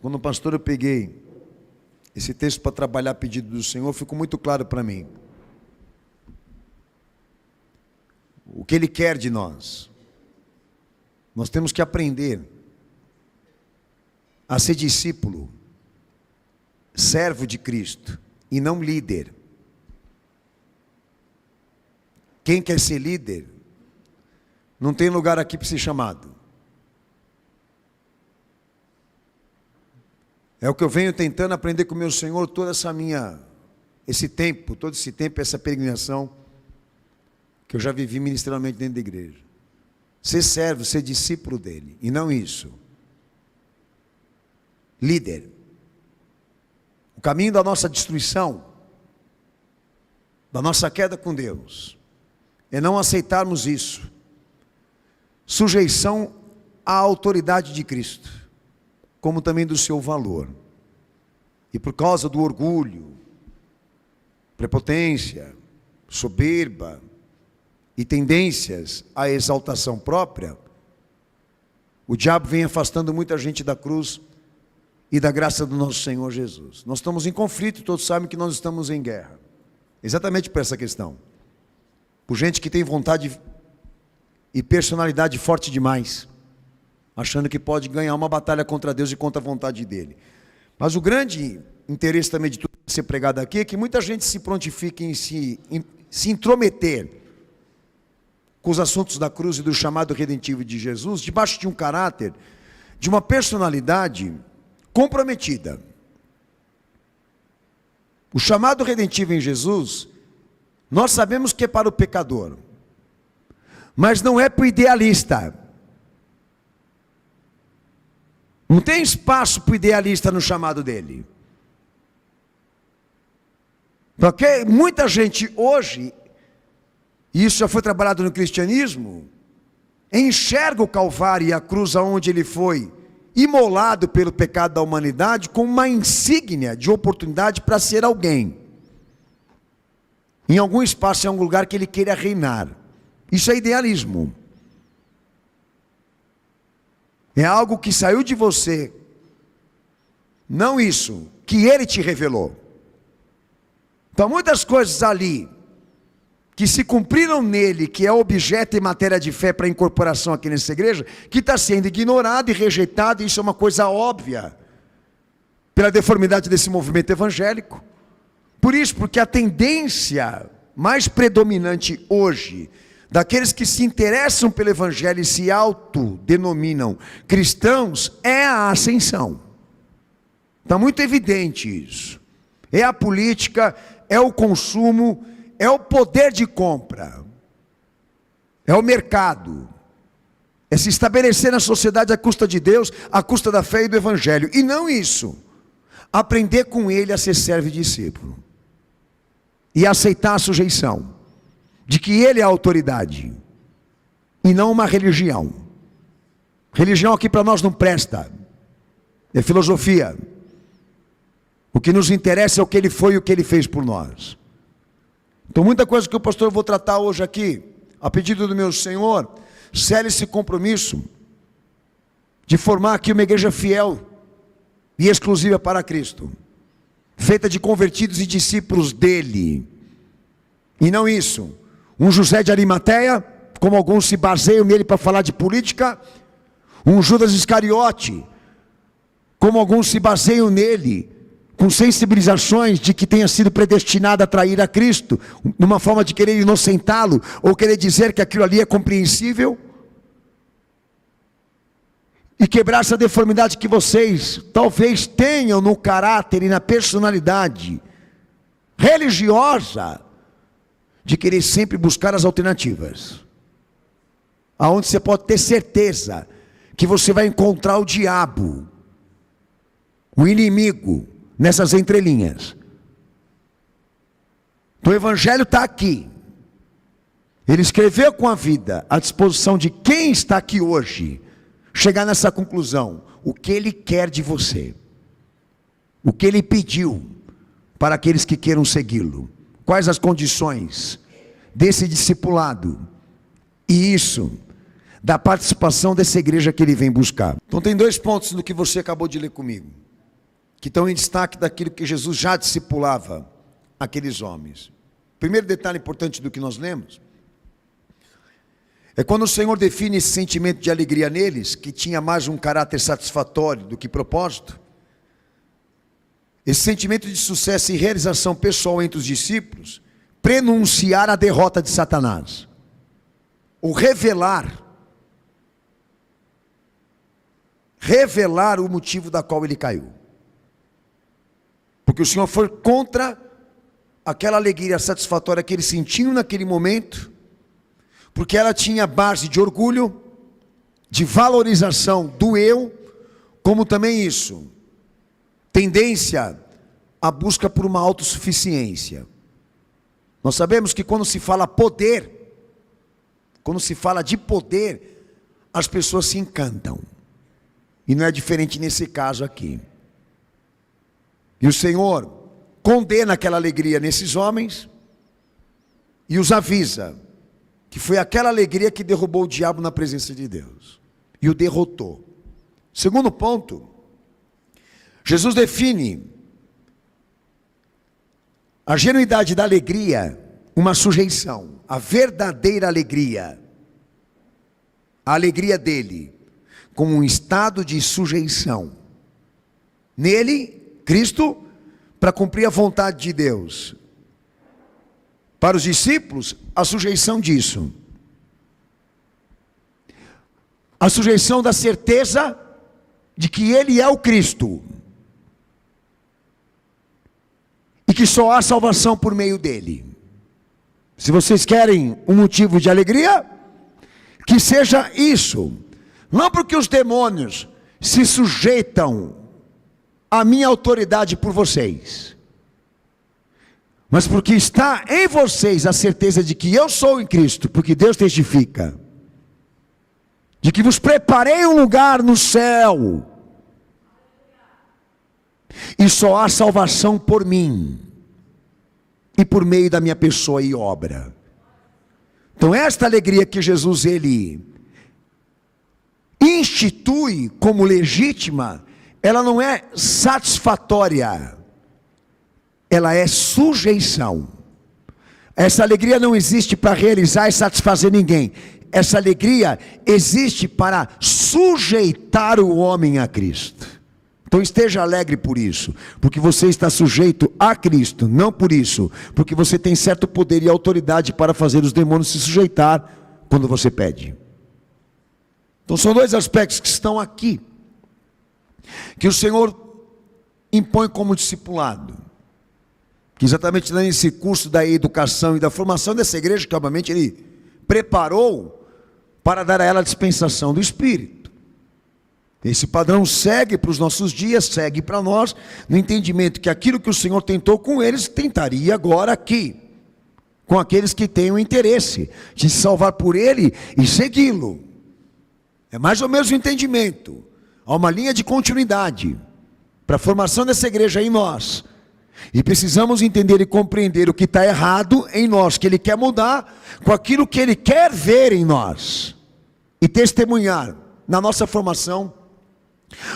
quando o pastor eu peguei esse texto para trabalhar a pedido do Senhor, ficou muito claro para mim o que Ele quer de nós. Nós temos que aprender a ser discípulo, servo de Cristo e não líder. Quem quer ser líder não tem lugar aqui para ser chamado. É o que eu venho tentando aprender com o meu Senhor todo esse tempo, essa peregrinação que eu já vivi ministerialmente dentro da igreja. Ser servo, ser discípulo dele, e não isso. Líder. O caminho da nossa destruição, da nossa queda com Deus, é não aceitarmos isso. Sujeição à autoridade de Cristo, como também do seu valor. E por causa do orgulho, prepotência, soberba e tendências à exaltação própria, o diabo vem afastando muita gente da cruz e da graça do nosso Senhor Jesus. Nós estamos em conflito, todos sabem que nós estamos em guerra. Exatamente por essa questão. Por gente que tem vontade e personalidade forte demais, achando que pode ganhar uma batalha contra Deus e contra a vontade dele. Mas o grande interesse também de tudo ser pregado aqui é que muita gente se prontifica em se intrometer com os assuntos da cruz e do chamado redentivo de Jesus, debaixo de um caráter, de uma personalidade comprometida. O chamado redentivo em Jesus, nós sabemos que é para o pecador, mas não é para o idealista. Não tem espaço para o idealista no chamado dele. Porque muita gente hoje, e isso já foi trabalhado no cristianismo, enxerga o Calvário e a cruz aonde ele foi imolado pelo pecado da humanidade como uma insígnia de oportunidade para ser alguém. Em algum espaço, em algum lugar que ele queira reinar. Isso é idealismo. É algo que saiu de você. Não isso, que ele te revelou. Então muitas coisas ali, que se cumpriram nele, que é objeto e matéria de fé para incorporação aqui nessa igreja, que está sendo ignorado e rejeitado, e isso é uma coisa óbvia, pela deformidade desse movimento evangélico. Por isso, porque a tendência mais predominante hoje, daqueles que se interessam pelo evangelho e se autodenominam cristãos, é a ascensão. Está muito evidente isso. É a política, é o consumo, é o poder de compra, é o mercado, é se estabelecer na sociedade à custa de Deus, à custa da fé e do evangelho, e não isso, aprender com ele a ser servo e discípulo, e aceitar a sujeição, de que ele é a autoridade, e não uma religião. Religião aqui para nós não presta, é filosofia. O que nos interessa é o que ele foi e o que ele fez por nós. Então muita coisa que o pastor eu vou tratar hoje aqui, a pedido do meu Senhor, cele esse compromisso de formar aqui uma igreja fiel e exclusiva para Cristo, feita de convertidos e discípulos dele, e não isso, um José de Arimateia, como alguns se baseiam nele para falar de política, um Judas Iscariote, como alguns se baseiam nele, com sensibilizações de que tenha sido predestinado a trair a Cristo, numa forma de querer inocentá-lo, ou querer dizer que aquilo ali é compreensível, e quebrar essa deformidade que vocês talvez tenham no caráter e na personalidade religiosa, de querer sempre buscar as alternativas, aonde você pode ter certeza que você vai encontrar o diabo, o inimigo, nessas entrelinhas. Então o evangelho está aqui. Ele escreveu com a vida à disposição de quem está aqui hoje, chegar nessa conclusão, o que ele quer de você, o que ele pediu para aqueles que queiram segui-lo, quais as condições desse discipulado, e isso, da participação dessa igreja que ele vem buscar. Então tem dois pontos no que você acabou de ler comigo. que estão em destaque daquilo que Jesus já discipulava aqueles homens. Primeiro detalhe importante do que nós lemos é quando o Senhor define esse sentimento de alegria neles, que tinha mais um caráter satisfatório do que propósito. Esse sentimento de sucesso e realização pessoal entre os discípulos prenunciar a derrota de Satanás, ou revelar o motivo da qual ele caiu. Porque o Senhor foi contra aquela alegria satisfatória que eles sentiam naquele momento, porque ela tinha base de orgulho, de valorização do eu, como também isso, tendência à busca por uma autossuficiência. Nós sabemos que quando se fala poder, quando se fala de poder, as pessoas se encantam. E não é diferente nesse caso aqui. E o Senhor condena aquela alegria nesses homens e os avisa que foi aquela alegria que derrubou o diabo na presença de Deus e o derrotou. Segundo ponto, Jesus define a genuidade da alegria, uma sujeição, a verdadeira alegria, a alegria dele, como um estado de sujeição. Nele, Cristo, para cumprir a vontade de Deus. Para os discípulos, a sujeição disso. A sujeição da certeza de que Ele é o Cristo. E que só há salvação por meio dele. Se vocês querem um motivo de alegria, que seja isso. Não porque os demônios se sujeitam à minha autoridade por vocês, mas porque está em vocês a certeza de que eu sou em Cristo, porque Deus testifica, de que vos preparei um lugar no céu, e só há salvação por mim, e por meio da minha pessoa e obra. Então esta alegria que Jesus ele institui como legítima, ela não é satisfatória, ela é sujeição. Essa alegria não existe para realizar e satisfazer ninguém. Essa alegria existe para sujeitar o homem a Cristo. Então esteja alegre por isso, porque você está sujeito a Cristo, não por isso, porque você tem certo poder e autoridade para fazer os demônios se sujeitar quando você pede. Então são dois aspectos que estão aqui, que o Senhor impõe como discipulado, que exatamente nesse curso da educação e da formação dessa igreja, que obviamente Ele preparou para dar a ela a dispensação do Espírito. Esse padrão segue para os nossos dias, segue para nós, no entendimento que aquilo que o Senhor tentou com eles, tentaria agora aqui, com aqueles que têm o interesse de se salvar por Ele e segui-lo. É mais ou menos o entendimento. Há uma linha de continuidade para a formação dessa igreja em nós. E precisamos entender e compreender o que está errado em nós, que Ele quer mudar, com aquilo que Ele quer ver em nós. E testemunhar na nossa formação,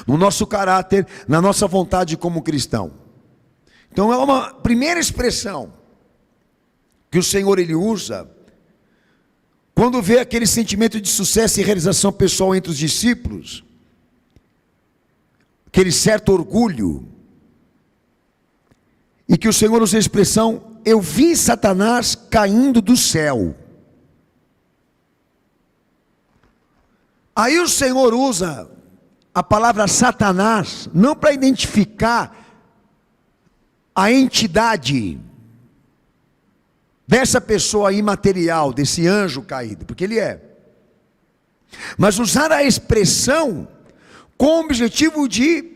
no nosso caráter, na nossa vontade como cristão. Então é uma primeira expressão que o Senhor Ele usa quando vê aquele sentimento de sucesso e realização pessoal entre os discípulos, aquele certo orgulho, e que o Senhor usa a expressão: eu vi Satanás caindo do céu. Aí o Senhor usa a palavra Satanás, não para identificar a entidade dessa pessoa imaterial, desse anjo caído, porque ele é, mas usar a expressão com o objetivo de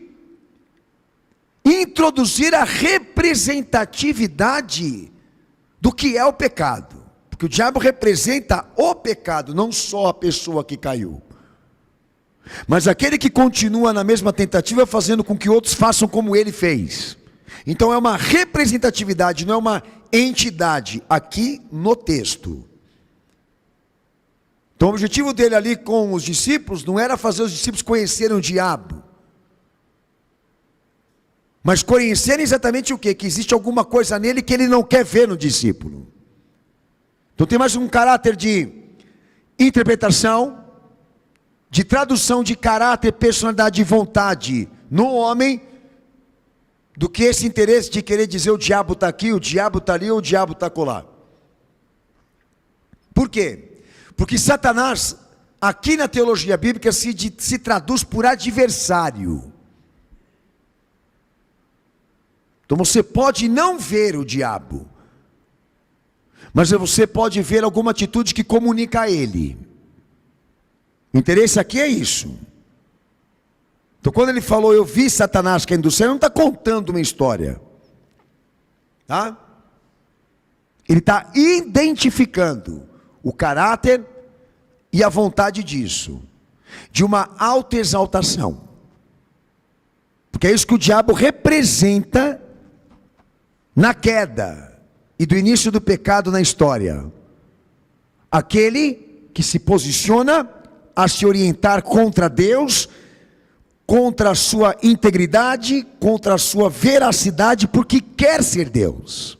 introduzir a representatividade do que é o pecado, porque o diabo representa o pecado, não só a pessoa que caiu, mas aquele que continua na mesma tentativa, fazendo com que outros façam como ele fez. Então é uma representatividade, não é uma entidade, aqui no texto. Então o objetivo dele ali com os discípulos não era fazer os discípulos conhecerem o diabo, mas conhecendo exatamente o quê? Que existe alguma coisa nele que ele não quer ver no discípulo. Então tem mais um caráter de interpretação, de tradução de caráter, personalidade e vontade no homem, do que esse interesse de querer dizer o diabo está aqui, o diabo está ali, ou o diabo está acolá. Por quê? Porque Satanás, aqui na teologia bíblica, se traduz por adversário. Então você pode não ver o diabo, mas você pode ver alguma atitude que comunica a ele. O interesse aqui é isso. Então quando ele falou, eu vi Satanás caindo do céu, ele não está contando uma história. Tá? Ele está identificando o caráter e a vontade disso. De uma autoexaltação. Porque é isso que o diabo representa na queda e do início do pecado na história. Aquele que se posiciona a se orientar contra Deus, contra a sua integridade, contra a sua veracidade, porque quer ser Deus.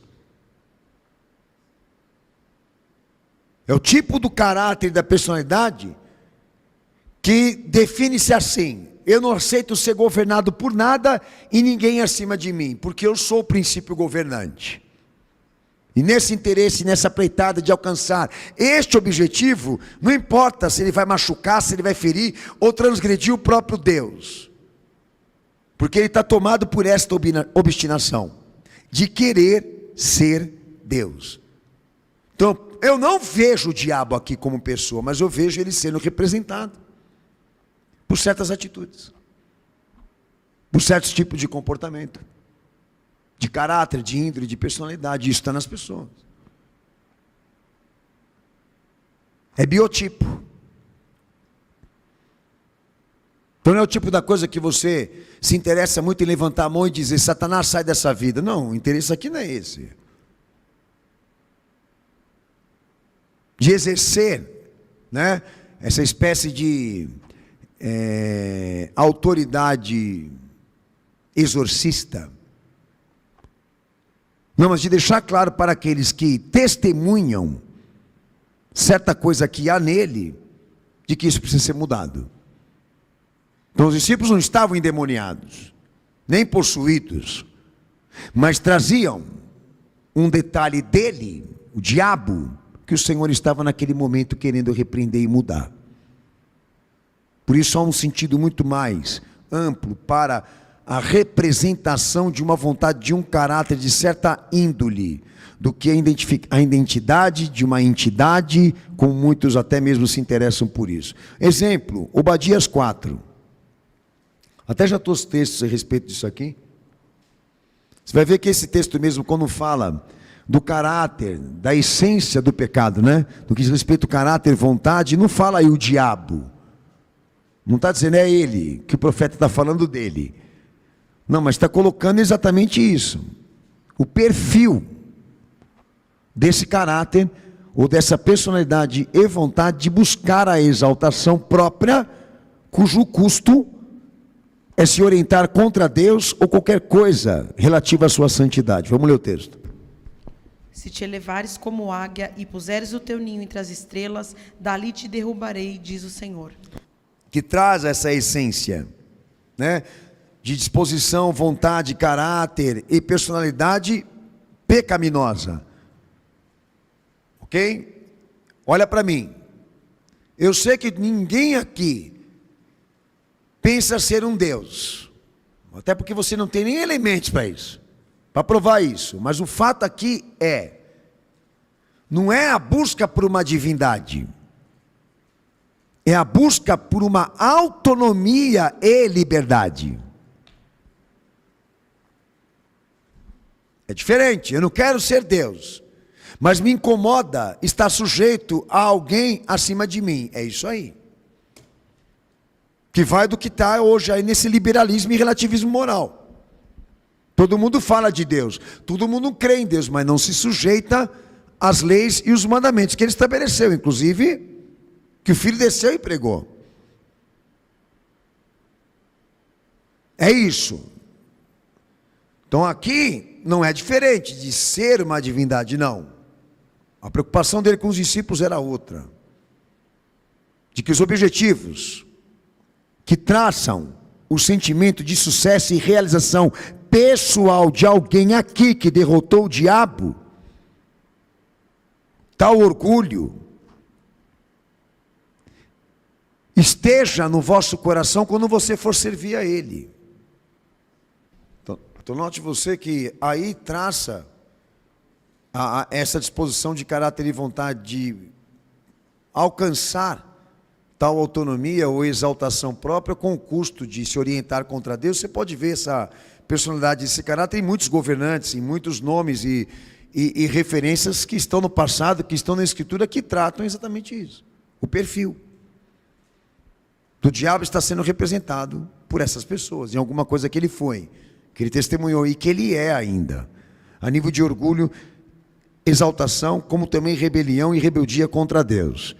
É o tipo do caráter e da personalidade que define-se assim: eu não aceito ser governado por nada e ninguém acima de mim, porque eu sou o princípio governante. E nesse interesse, nessa pleitada de alcançar este objetivo, não importa se ele vai machucar, se ele vai ferir ou transgredir o próprio Deus, porque ele está tomado por esta obstinação de querer ser Deus. Então, eu não vejo o diabo aqui como pessoa, mas eu vejo ele sendo representado por certas atitudes, por certos tipos de comportamento, de caráter, de índole, de personalidade. Isso está nas pessoas. É biotipo. Então não é o tipo da coisa que você se interessa muito em levantar a mão e dizer, Satanás, sai dessa vida. Não, o interesse aqui não é esse. De exercer, né, essa espécie de autoridade exorcista. Não, mas de deixar claro para aqueles que testemunham certa coisa que há nele, de que isso precisa ser mudado. Então os discípulos não estavam endemoniados, nem possuídos, mas traziam um detalhe dele, o diabo, que o Senhor estava naquele momento querendo repreender e mudar. Por isso há um sentido muito mais amplo para a representação de uma vontade, de um caráter, de certa índole, do que a identidade de uma entidade, como muitos até mesmo se interessam por isso. Exemplo, Obadias 4. Até já trouxe textos a respeito disso aqui. Você vai ver que esse texto mesmo, quando fala do caráter, da essência do pecado, né? Do que diz respeito ao caráter, vontade, não fala aí o diabo. Não está dizendo é ele, que o profeta está falando dele. Não, mas está colocando exatamente isso. O perfil desse caráter, ou dessa personalidade e vontade de buscar a exaltação própria, cujo custo é se orientar contra Deus ou qualquer coisa relativa à sua santidade. Vamos ler o texto. Se te elevares como águia e puseres o teu ninho entre as estrelas, dali te derrubarei, diz o Senhor. Que traz essa essência, né, de disposição, vontade, caráter e personalidade pecaminosa. Ok? Olha para mim. Eu sei que ninguém aqui pensa ser um Deus, até porque você não tem nem elementos para isso, para provar isso. Mas o fato aqui não é a busca por uma divindade, é a busca por uma autonomia e liberdade. É diferente. Eu não quero ser Deus, mas me incomoda estar sujeito a alguém acima de mim. É isso aí. Que vai do que está hoje aí nesse liberalismo e relativismo moral. Todo mundo fala de Deus, todo mundo crê em Deus, mas não se sujeita às leis e os mandamentos que ele estabeleceu, inclusive que o Filho desceu e pregou. É isso. Então aqui não é diferente de ser uma divindade, não. A preocupação dele com os discípulos era outra. De que os objetivos que traçam o sentimento de sucesso e realização pessoal de alguém aqui que derrotou o diabo, tal orgulho, esteja no vosso coração quando você for servir a Ele. Então note você que aí traça essa disposição de caráter e vontade de alcançar tal autonomia ou exaltação própria com o custo de se orientar contra Deus. Você pode ver essa personalidade, esse caráter em muitos governantes, em muitos nomes e referências que estão no passado, que estão na Escritura, que tratam exatamente isso. O perfil do diabo está sendo representado por essas pessoas, em alguma coisa que ele foi, que ele testemunhou e que ele é ainda, a nível de orgulho, exaltação, como também rebelião e rebeldia contra Deus.